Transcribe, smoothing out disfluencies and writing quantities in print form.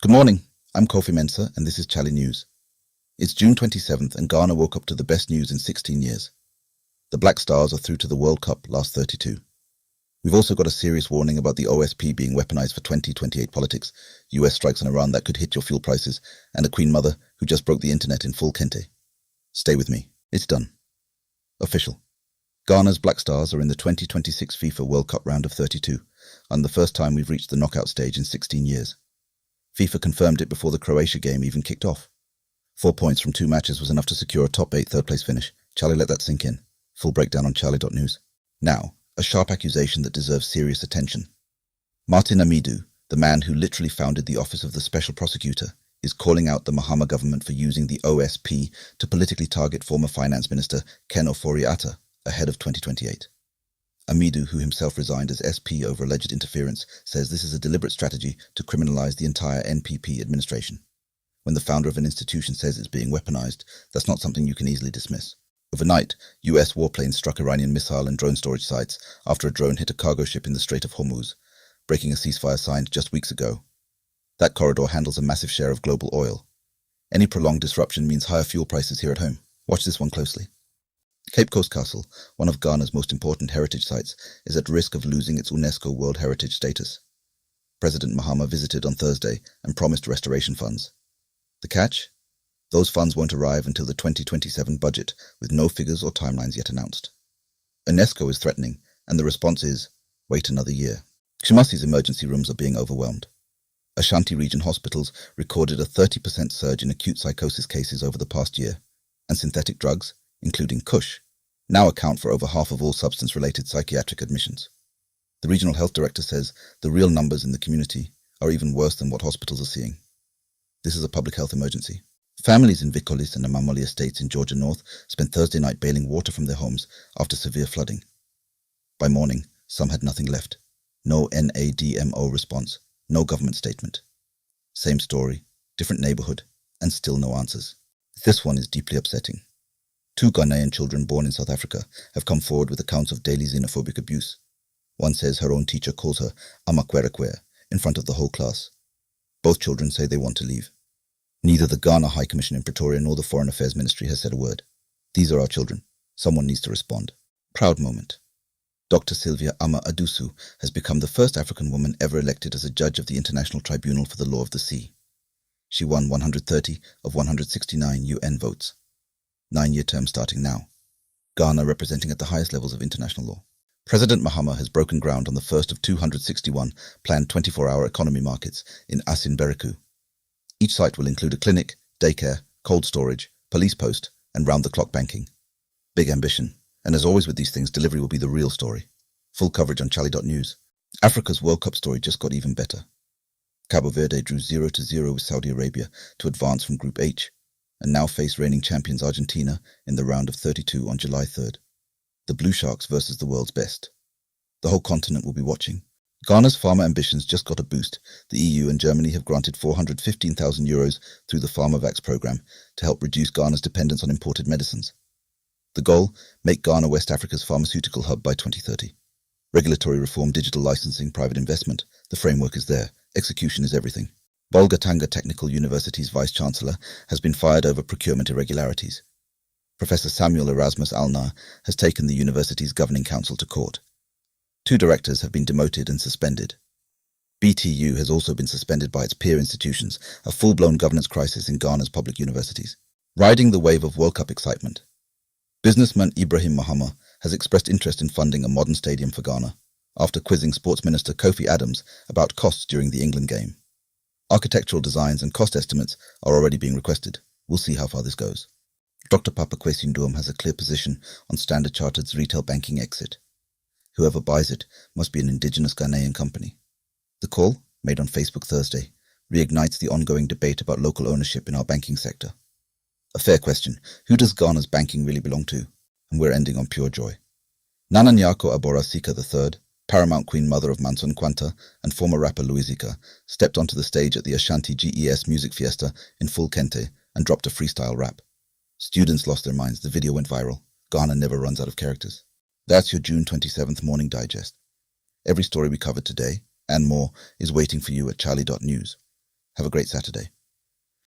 Good morning, I'm Kofi Mensah and this is chale.news. It's June 27th and Ghana woke up to the best news in 16 years. The Black Stars are through to the World Cup last 32. We've also got a serious warning about the OSP being weaponized for 2028 politics, US strikes on Iran that could hit your fuel prices, and a Queen Mother who just broke the internet in full kente. Stay with me. It's done. Official. Ghana's Black Stars are in the 2026 FIFA World Cup Round of 32, and the first time we've reached the knockout stage in 16 years. FIFA confirmed it before the Croatia game even kicked off. 4 points from 2 matches was enough to secure a top 8 third-place finish. Chale, let that sink in. Full breakdown on chale.news. Now, a sharp accusation that deserves serious attention. Martin Amidu, the man who literally founded the Office of the Special Prosecutor, is calling out the Mahama government for using the OSP to politically target former Finance Minister Ken Ofori-Atta ahead of 2028. Amidu, who himself resigned as SP over alleged interference, says this is a deliberate strategy to criminalize the entire NPP administration. When the founder of an institution says it's being weaponized, that's not something you can easily dismiss. Overnight, US warplanes struck Iranian missile and drone storage sites after a drone hit a cargo ship in the Strait of Hormuz, breaking a ceasefire signed just weeks ago. That corridor handles a massive share of global oil. Any prolonged disruption means higher fuel prices here at home. Watch this one closely. Cape Coast Castle, one of Ghana's most important heritage sites, is at risk of losing its UNESCO World Heritage status. President Mahama visited on Thursday and promised restoration funds. The catch? Those funds won't arrive until the 2027 budget, with no figures or timelines yet announced. UNESCO is threatening, and the response is, wait another year. Kumasi's emergency rooms are being overwhelmed. Ashanti region hospitals recorded a 30% surge in acute psychosis cases over the past year, and synthetic drugs, including Kush, now account for over half of all substance-related psychiatric admissions. The regional health director says the real numbers in the community are even worse than what hospitals are seeing. This is a public health emergency. Families in Vikolis and Amamoli estates in Georgia North spent Thursday night bailing water from their homes after severe flooding. By morning, some had nothing left. No NADMO response, no government statement. Same story, different neighborhood, and still no answers. This one is deeply upsetting. 2 Ghanaian children born in South Africa have come forward with accounts of daily xenophobic abuse. One says her own teacher calls her Amakwerekwe in front of the whole class. Both children say they want to leave. Neither the Ghana High Commission in Pretoria nor the Foreign Affairs Ministry has said a word. These are our children. Someone needs to respond. Proud moment. Dr. Sylvia Adusu has become the first African woman ever elected as a judge of the International Tribunal for the Law of the Sea. She won 130 of 169 UN votes. 9-year term starting now. Ghana representing at the highest levels of international law. President Mahama has broken ground on the first of 261 planned 24-hour economy markets in Asin Beriku. Each site will include a clinic, daycare, cold storage, police post, and round-the-clock banking. Big ambition, and as always with these things, delivery will be the real story. Full coverage on chale.news. Africa's World Cup story just got even better. Cabo Verde drew 0-0 with Saudi Arabia to advance from Group H, and now face reigning champions Argentina in the round of 32 on July 3rd. The Blue Sharks versus the world's best. The whole continent will be watching. Ghana's pharma ambitions just got a boost. The EU and Germany have granted €415,000 through the PharmaVax program to help reduce Ghana's dependence on imported medicines. The goal? Make Ghana West Africa's pharmaceutical hub by 2030. Regulatory reform, digital licensing, private investment. The framework is there. Execution is everything. Bolgatanga Technical University's vice-chancellor has been fired over procurement irregularities. Professor Samuel Erasmus Alnar has taken the university's governing council to court. 2 directors have been demoted and suspended. BTU has also been suspended by its peer institutions, a full-blown governance crisis in Ghana's public universities. Riding the wave of World Cup excitement. Businessman Ibrahim Mahama has expressed interest in funding a modern stadium for Ghana, after quizzing Sports Minister Kofi Adams about costs during the England game. Architectural designs and cost estimates are already being requested. We'll see how far this goes. Dr. Papa Kwesi Nduom has a clear position on Standard Chartered's retail banking exit. Whoever buys it must be an indigenous Ghanaian company. The call, made on Facebook Thursday, reignites the ongoing debate about local ownership in our banking sector. A fair question, who does Ghana's banking really belong to? And we're ending on pure joy. Nana Nyako Abora Sika III, Paramount Queen Mother of Manson Quanta and former rapper Louisika, stepped onto the stage at the Ashanti GES Music Fiesta in full kente and dropped a freestyle rap. Students lost their minds. The video went viral. Ghana never runs out of characters. That's your June 27th morning digest. Every story we covered today, and more, is waiting for you at chale.news. Have a great Saturday.